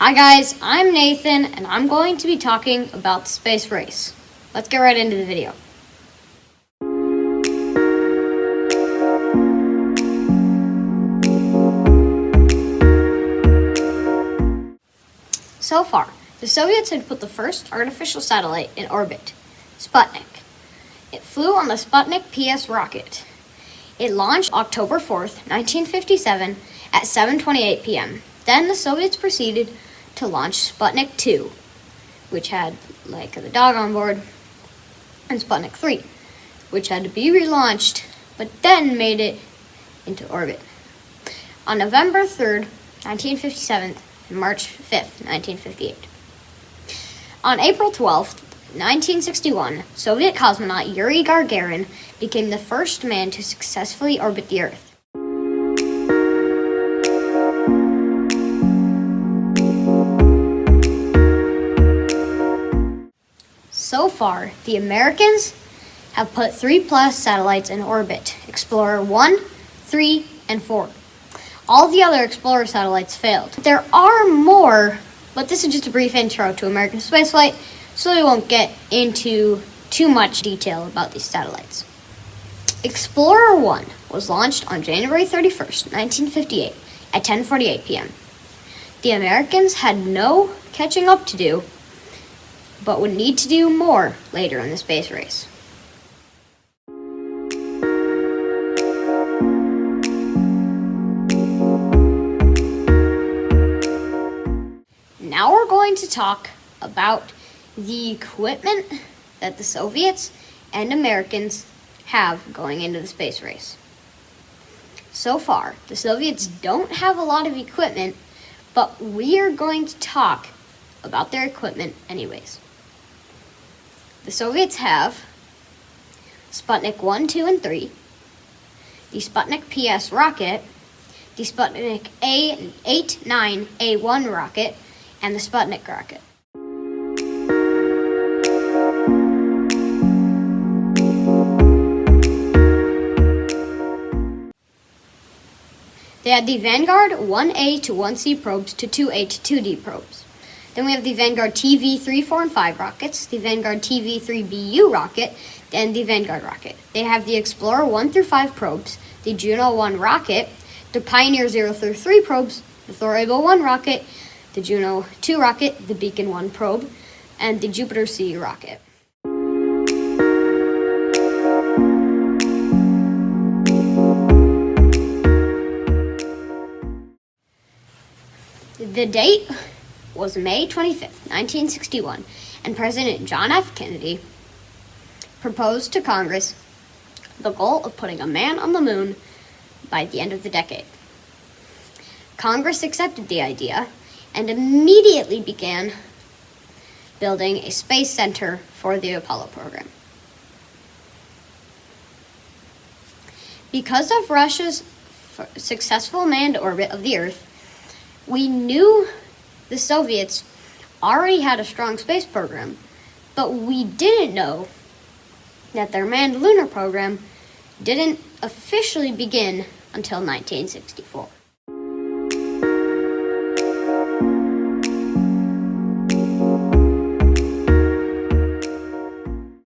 Hi guys, I'm Nathan, and I'm going to be talking about the space race. Let's get right into the video. So far, the Soviets had put the first artificial satellite in orbit, Sputnik. It flew on the Sputnik PS rocket. It launched October 4th, 1957 at 7:28 p.m. Then the Soviets proceeded to launch Sputnik 2, which had Laika the dog on board, and Sputnik 3, which had to be relaunched, but then made it into orbit. On November 3rd, 1957, and March 5th, 1958. On April 12th, 1961, Soviet cosmonaut Yuri Gagarin became the first man to successfully orbit the Earth. So far, the Americans have put 3+ satellites in orbit: Explorer 1, 3, and 4. All the other Explorer satellites failed. There are more, but this is just a brief intro to American spaceflight, so we won't get into too much detail about these satellites. Explorer 1 was launched on January 31st, 1958 at 10:48 p.m. The Americans had no catching up to do, but would need to do more later in the space race. Now we're going to talk about the equipment that the Soviets and Americans have going into the space race. So far, the Soviets don't have a lot of equipment, but we are going to talk about their equipment anyways. The Soviets have Sputnik 1, 2, and 3, the Sputnik PS rocket, the Sputnik A8, 9, A1 rocket, and the Sputnik rocket. They had the Vanguard 1A to 1C probes to 2A to 2D probes. Then we have the Vanguard TV3, 4, and 5 rockets, the Vanguard TV3BU rocket, and the Vanguard rocket. They have the Explorer 1 through 5 probes, the Juno 1 rocket, the Pioneer 0 through 3 probes, the Thor Able 1 rocket, the Juno 2 rocket, the Beacon 1 probe, and the Jupiter C rocket. The date was May 25th, 1961, and President John F. Kennedy proposed to Congress the goal of putting a man on the moon by the end of the decade. Congress accepted the idea and immediately began building a space center for the Apollo program. Because of Russia's successful manned orbit of the Earth, we knew the Soviets already had a strong space program, but we didn't know that their manned lunar program didn't officially begin until 1964.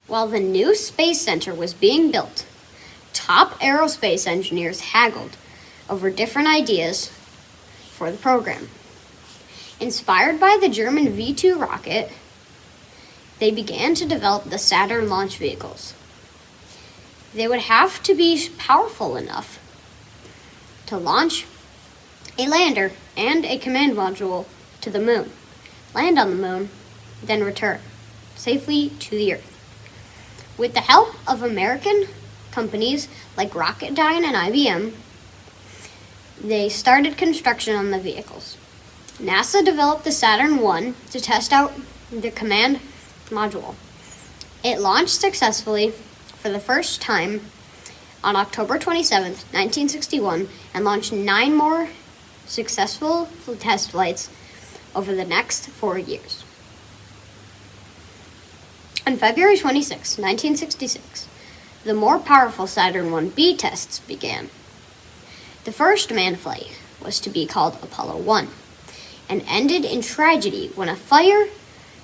While the new space center was being built, top aerospace engineers haggled over different ideas for the program. Inspired by the German V2 rocket, they began to develop the Saturn launch vehicles. They would have to be powerful enough to launch a lander and a command module to the moon, land on the moon, then return safely to the Earth. With the help of American companies like Rocketdyne and IBM, they started construction on the vehicles. NASA developed the Saturn I to test out the command module. It launched successfully for the first time on October 27, 1961, and launched 9 more successful test flights over the next 4 years. On February 26, 1966, the more powerful Saturn IB tests began. The first manned flight was to be called Apollo 1. and ended in tragedy when a fire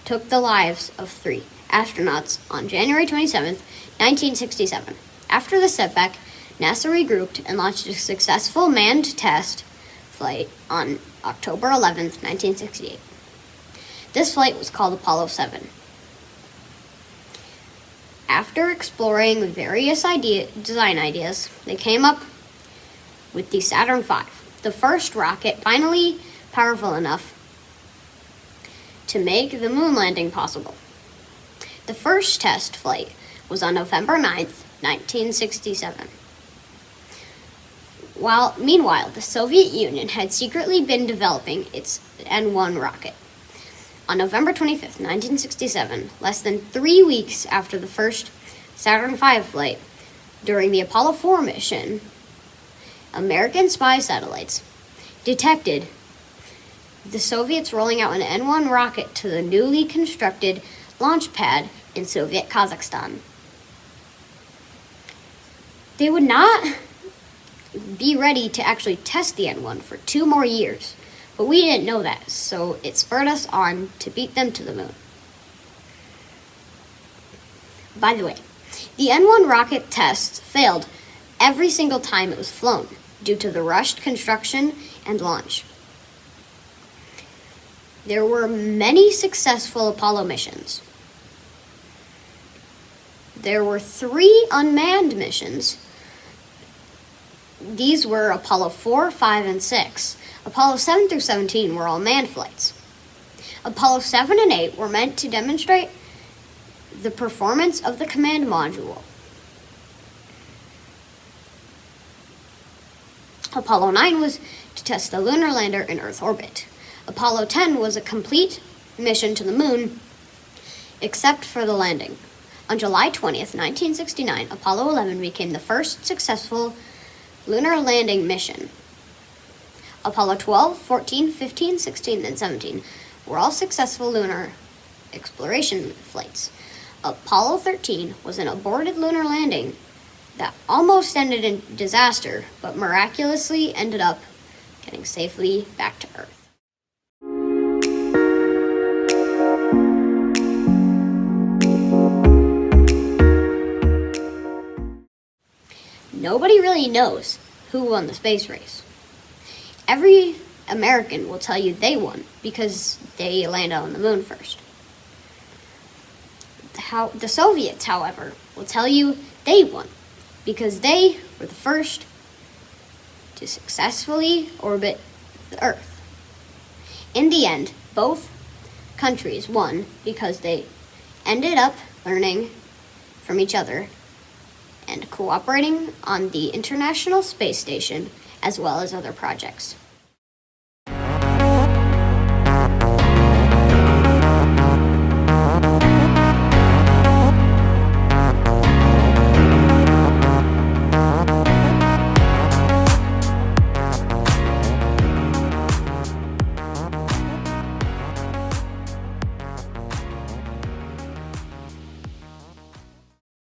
took the lives of 3 astronauts on January 27, 1967. After the setback, NASA regrouped and launched a successful manned test flight on October 11, 1968. This flight was called Apollo 7. After exploring various design ideas, they came up with the Saturn V, the first rocket finally powerful enough to make the moon landing possible. The first test flight was on November 9th, 1967. Meanwhile, the Soviet Union had secretly been developing its N-1 rocket. On November 25th, 1967, less than 3 weeks after the first Saturn V flight, during the Apollo 4 mission, American spy satellites detected the Soviets rolling out an N-1 rocket to the newly constructed launch pad in Soviet Kazakhstan. They would not be ready to actually test the N-1 for 2 more years, but we didn't know that, so it spurred us on to beat them to the moon. By the way, the N-1 rocket tests failed every single time it was flown due to the rushed construction and launch. There were many successful Apollo missions. There were 3 unmanned missions. These were Apollo 4, 5, and 6. Apollo 7 through 17 were all manned flights. Apollo 7 and 8 were meant to demonstrate the performance of the command module. Apollo 9 was to test the lunar lander in Earth orbit. Apollo 10 was a complete mission to the moon, except for the landing. On July 20th, 1969, Apollo 11 became the first successful lunar landing mission. Apollo 12, 14, 15, 16, and 17 were all successful lunar exploration flights. Apollo 13 was an aborted lunar landing that almost ended in disaster, but miraculously ended up getting safely back to Earth. Nobody really knows who won the space race. Every American will tell you they won because they landed on the moon first. The Soviets, however, will tell you they won because they were the first to successfully orbit the Earth. In the end, both countries won because they ended up learning from each other and cooperating on the International Space Station as well as other projects.